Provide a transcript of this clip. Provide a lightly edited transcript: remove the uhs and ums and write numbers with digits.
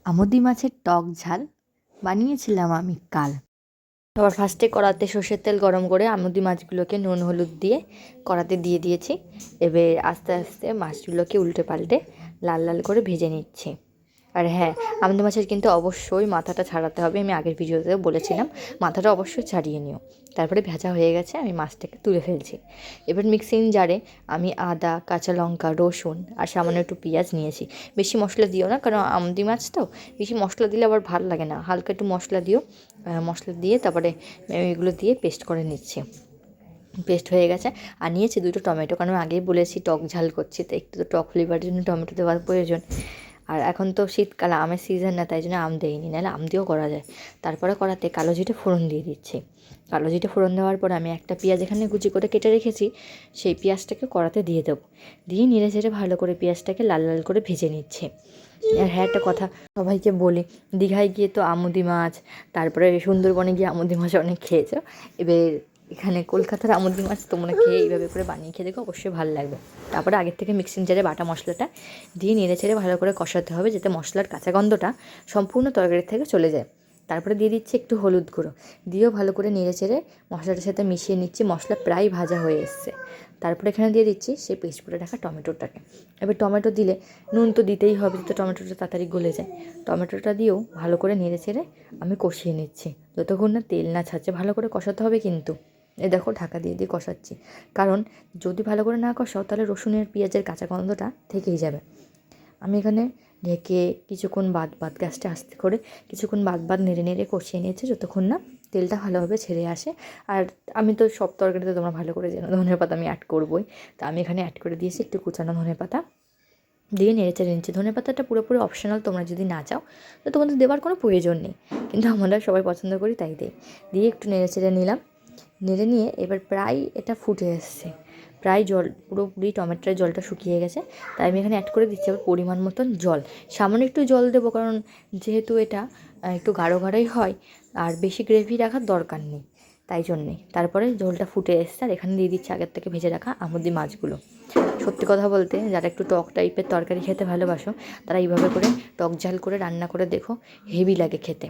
আমুদি মাছের টক ঝাল বানিয়েছিলাম আমি কাল। সবার ফার্স্টে কড়াতে সর্ষের তেল গরম করে আমুদি মাছগুলোকে নুন হলুদ দিয়ে কড়াতে দিয়ে দিয়েছি। এবার আস্তে আস্তে মাছগুলোকে উল্টে পাল্টে লাল লাল করে ভেজে নিচ্ছি। আর হ্যাঁ, আমুদি মাছের কিন্তু অবশ্যই মাথাটা ছাড়াতে হবে। আমি আগের ভিডিওতেও বলেছিলাম, মাথাটা অবশ্যই ছাড়িয়ে নিও। তারপরে ভাজা হয়ে গেছে, আমি মাছটাকে তুলে ফেলছি। এবার মিক্সিং জারে আমি আদা, কাঁচা লঙ্কা, রসুন আর সামান্য একটু পেঁয়াজ নিয়েছি। বেশি মশলা দিও না, কারণ আমুদি মাছ তো বেশি মশলা দিলে আবার ভালো লাগে না। হালকা একটু মশলা দিও। মশলা দিয়ে তারপরে এগুলো দিয়ে পেস্ট করে নিচ্ছি। পেস্ট হয়ে গেছে। আর নিয়েছি 2টো টমেটো, কারণ আগেই বলেছি টক ঝাল করছি, তো একটু তো টক ফ্লেভারের জন্য টমেটো দেওয়ার প্রয়োজন। আর এখন তো শীতকাল, আমের সিজন না, তাই জন্য আম দেইনি, নাহলে আম দিয়েও করা যায়। তারপরে কড়াতে কালো জিরে ফোড়ন দিয়ে দিচ্ছি। কালো জিরে ফোড়ন দেওয়ার পর আমি একটা পেঁয়াজ এখানে কুচি করে কেটে রেখেছি, সেই পেঁয়াজটাকে কড়াতে দিয়ে দেবো। দিয়ে নেড়ে চেড়ে ভালো করে পেঁয়াজটাকে লাল লাল করে ভেজে নিচ্ছে। আর হ্যাঁ, একটা কথা সবাইকে বলি, দীঘায় গিয়ে তো আমুদি মাছ, তারপরে সুন্দরবনে গিয়ে আমুদি মাছ অনেক খেয়েছো। এবার এখানে কলকাতার আমুদি মাছ তোমরা খেয়ে এইভাবে করে বানিয়ে খেয়ে দেখো, অবশ্যই ভালো লাগবে। তারপরে আগের থেকে মিক্সিং জারে বাটা মশলাটা দিয়ে নেড়ে চেড়ে ভালো করে কষাতে হবে, যাতে মশলার কাঁচা গন্ধটা সম্পূর্ণ তরকারির থেকে চলে যায়। তারপরে দিয়ে দিচ্ছি একটু হলুদ গুঁড়ো, দিয়েও ভালো করে নেড়ে চেড়ে মশলাটার সাথে মিশিয়ে নিচ্ছি। মশলা প্রায় ভাজা হয়ে এসছে। তারপরে এখানে দিয়ে দিচ্ছি সেই পেস্ট করে রাখা টমেটোটাকে। এবার টমেটো দিলে নুন তো দিতেই হবে, যাতে টমেটোটা তাড়াতাড়ি গলে যায়। টমেটোটা দিয়েও ভালো করে নেড়ে চেড়ে আমি কষিয়ে নিচ্ছি, যতক্ষণ না তেল না ছাড়ছে। ভালো করে কষাতে হবে কিন্তু। এই দেখো, ঢাকা দিয়ে দিয়ে কষাচ্ছি, কারণ যদি ভালো করে না কষাও তাহলে রসুনের পেঁয়াজের কাঁচা গন্ধটা থেকেই যাবে। আমি এখানে ঢেকে কিছুক্ষণ বাদ গ্যাসটা আস্তে করে কিছুক্ষণ বাদ নেড়ে নেড়ে কষিয়ে নিয়েছি, যতক্ষণ না তেলটা ভালোভাবে ছেড়ে আসে। আর আমি তো সব তরকারিতে, তোমরা ভালো করে জানো, ধনের পাতা আমি অ্যাড করবোই। তো আমি এখানে অ্যাড করে দিয়েছি একটু কুচানো ধনে পাতা, দিয়ে নেড়ে চেড়ে নিচ্ছি। ধনে পাতাটা পুরোপুরি অপশনাল, তোমরা যদি না চাও তো তোমাদের দেওয়ার কোনো প্রয়োজন নেই, কিন্তু আমরা সবাই পছন্দ করি তাই দিয়ে একটু নেড়ে চেড়ে নিলাম। নেড়ে নিয়ে এবার প্রায় এটা ফুটে এসছে, প্রায় জল পুরোপুরি টমেটোর জলটা শুকিয়ে গেছে। তাই আমি এখানে অ্যাড করে দিচ্ছি আবার পরিমাণ মতন জল। সামান্য একটু জল দেবো, কারণ যেহেতু এটা একটু গাঢ় গাঢ়ই হয়, আর বেশি গ্রেভি রাখার দরকার নেই, তাই জন্যে। তারপরে ঝোলটা ফুটে এসছে, আর এখানে দিয়ে দিচ্ছি আগের থেকে ভেজে রাখা আমুদি মাছগুলো। সত্যি কথা বলতে, যারা একটু টক টাইপের তরকারি খেতে ভালোবাসো, তারা এইভাবে করে টক ঝাল করে রান্না করে দেখো, হেভি লাগে খেতে।